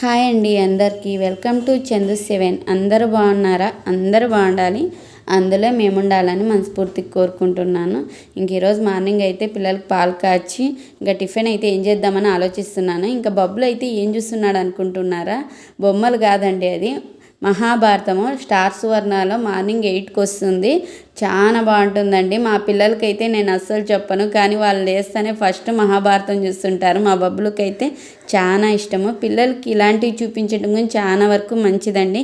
Hi అండి అందరికీ welcome to Chandu 7. అందరూ బాగున్నారా? అందరూ బాగుండాలి, అందులో మేము ఉండాలని మనస్ఫూర్తిగా కోరుకుంటున్నాను. ఈరోజు మార్నింగ్ అయితే పిల్లలకి పాలు కాచి ఇంకా టిఫిన్ అయితే ఏం చేద్దామని ఆలోచిస్తున్నాను. ఇంకా బబ్బులు అయితే ఏం చూస్తున్నాడు అనుకుంటున్నారా? బొమ్మలు కాదండి, అది మహాభారతము స్టార్ సువర్ణలో మార్నింగ్ 8కి వస్తుంది. చాలా బాగుంటుందండి. మా పిల్లలకైతే నేను అస్సలు చెప్పను, కానీ వాళ్ళు లేస్తేనే ఫస్ట్ మహాభారతం చూస్తుంటారు. మా బబ్బులకైతే చాలా ఇష్టము. పిల్లలకి ఇలాంటివి చూపించడం చాలా వరకు మంచిదండి.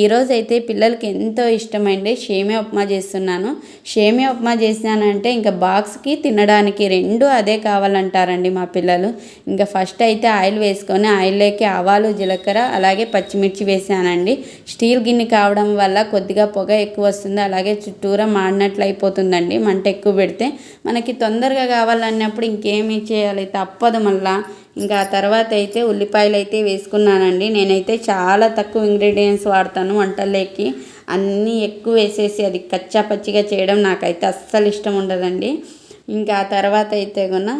ఈరోజు అయితే పిల్లలకి ఎంతో ఇష్టమండి సేమియా ఉప్మా చేస్తున్నాను. సేమియా ఉప్మా చేసినానంటే ఇంకా బాక్స్కి తినడానికి రెండు అదే కావాలంటారండి మా పిల్లలు. ఇంకా ఫస్ట్ అయితే ఆయిల్ వేసుకొని ఆయిల్లోకి ఆవాలు, జీలకర్ర అలాగే పచ్చిమిర్చి వేసానండి. స్టీల్ గిన్నె కావడం వల్ల కొద్దిగా పొగ ఎక్కువ వస్తుంది, అలాగే చుట్టూరా మాడినట్లు అయిపోతుందండి. మంట ఎక్కువ పెడితే మనకి తొందరగా కావాలన్నప్పుడు ఇంకేమి చేయాలి, తప్పదు మళ్ళా. ఇంకా తర్వాత అయితే ఉల్లిపాయలు అయితే వేసుకున్నానండి. నేనైతే చాలా తక్కువ ఇంగ్రీడియంట్స్ వాడతాను వంటల్లోకి. అన్నీ ఎక్కువ వేసేసి అది కచ్చా పచ్చిగా చేయడం నాకైతే అస్సలు ఇష్టం ఉండదండి. ఇంకా తర్వాత అయితే కూడా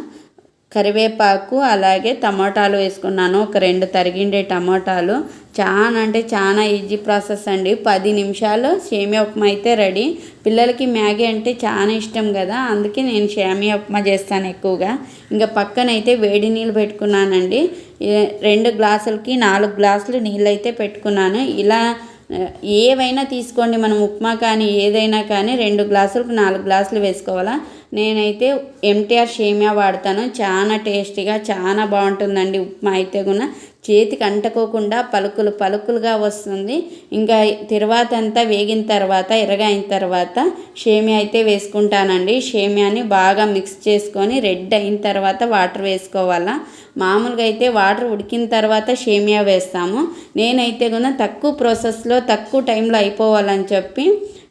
కరివేపాకు అలాగే టమాటాలు వేసుకున్నాను. ఒక 2 తరిగిండే టమాటాలు. చాలా అంటే చాలా ఈజీ ప్రాసెస్ అండి. 10 నిమిషాలు సేమియా ఉప్మా అయితే రెడీ. పిల్లలకి మ్యాగీ అంటే చాలా ఇష్టం కదా, అందుకే నేను సేమియా ఉప్మా చేస్తాను ఎక్కువగా. ఇంకా పక్కనైతే వేడి నీళ్ళు పెట్టుకున్నానండి. 2 గ్లాసులకి 4 గ్లాసులు నీళ్ళు అయితే పెట్టుకున్నాను. ఇలా ఏవైనా తీసుకోండి, మనం ఉప్మా కానీ ఏదైనా కానీ 2 గ్లాసులకు 4 గ్లాసులు వేసుకోవాలా. నేనైతే ఎంటీఆర్ సేమియా వాడతాను. చాలా టేస్టీగా చాలా బాగుంటుందండి. ఉప్మా అయితే కూడా చేతికి అంటుకోకుండా పలుకులు పలుకులుగా వస్తుంది. ఇంకా తర్వాత అంతా వేగిన తర్వాత ఎర్రగైన తర్వాత సేమియా అయితే వేసుకుంటానండి. సేమియాని బాగా మిక్స్ చేసుకొని రెడ్ అయిన తర్వాత వాటర్ వేసుకోవాలా. మామూలుగా అయితే వాటర్ ఉడికిన తర్వాత సేమియా వేస్తాము. నేనైతే కూడా తక్కువ ప్రాసెస్లో తక్కువ టైంలో అయిపోవాలని చెప్పి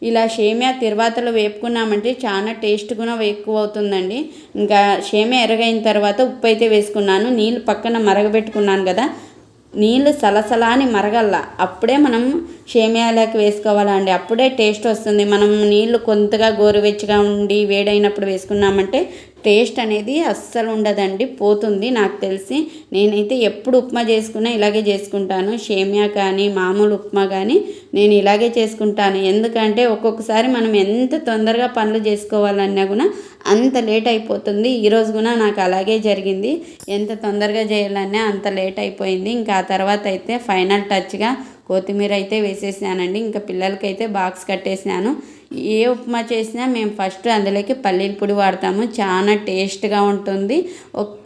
ఇలా సేమియా తిరువాతలో వేపుకున్నామంటే చాలా టేస్ట్ కూడా ఎక్కువ అవుతుందండి. ఇంకా సేమియా ఎర్రగైన తర్వాత ఉప్పు అయితే వేసుకున్నాను. నీళ్ళు పక్కన మరగబెట్టుకున్నాను కదా, నీళ్ళు సలసలా అని మరగల్లా, అప్పుడే మనం సేమియాలోకి వేసుకోవాలండి. అప్పుడే టేస్ట్ వస్తుంది. మనం నీళ్ళు కొంతగా గోరువెచ్చగా ఉండి వేడైనప్పుడు వేసుకున్నామంటే టేస్ట్ అనేది అస్సలు ఉండదండి, పోతుంది. నాకు తెలిసి నేనైతే ఎప్పుడు ఉప్మా చేసుకున్నా ఇలాగే చేసుకుంటాను. సేమియా కానీ మామూలు ఉప్మా కానీ నేను ఇలాగే చేసుకుంటాను. ఎందుకంటే ఒక్కొక్కసారి మనం ఎంత తొందరగా పనులు చేసుకోవాలన్నా కూడా అంత లేట్ అయిపోతుంది. ఈరోజు కూడా నాకు అలాగే జరిగింది. ఎంత తొందరగా చేయాలన్నా అంత లేట్ అయిపోయింది. ఇంకా ఆ తర్వాత అయితే ఫైనల్ టచ్గా కొత్తిమీర అయితే వేసేసానండి. ఇంకా పిల్లలకైతే బాక్స్ కట్టేసినాను. ఏ ఉప్మా చేసినా మేము ఫస్ట్ అందులోకి పల్లీల పొడి వాడతాము. చాలా టేస్ట్గా ఉంటుంది.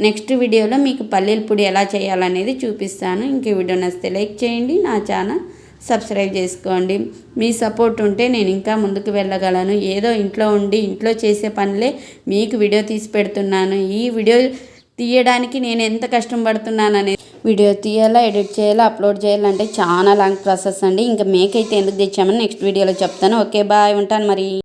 నెక్స్ట్ వీడియోలో మీకు పల్లీల పొడి ఎలా చేయాలనేది చూపిస్తాను. ఇంక వీడియో నచ్చితే లైక్ చేయండి, నా ఛానల్ సబ్స్క్రైబ్ చేసుకోండి. మీ సపోర్ట్ ఉంటే నేను ఇంకా ముందుకు వెళ్ళగలను. ఏదో ఇంట్లో ఉండి ఇంట్లో చేసే పనులే మీకు వీడియో తీసి పెడుతున్నాను. ఈ వీడియో తీయడానికి నేను ఎంత కష్టం పడుతున్నాననేది, వీడియో తీయాలా, ఎడిట్ చేయాలా, అప్లోడ్ చేయాలంటే చాలా లాంగ్ ప్రాసెస్ అండి. ఇంకా మేకైతే ఎందుకు తెచ్చామని నెక్స్ట్ వీడియోలో చెప్తాను. ఓకే బాయ్, ఉంటాను మరి.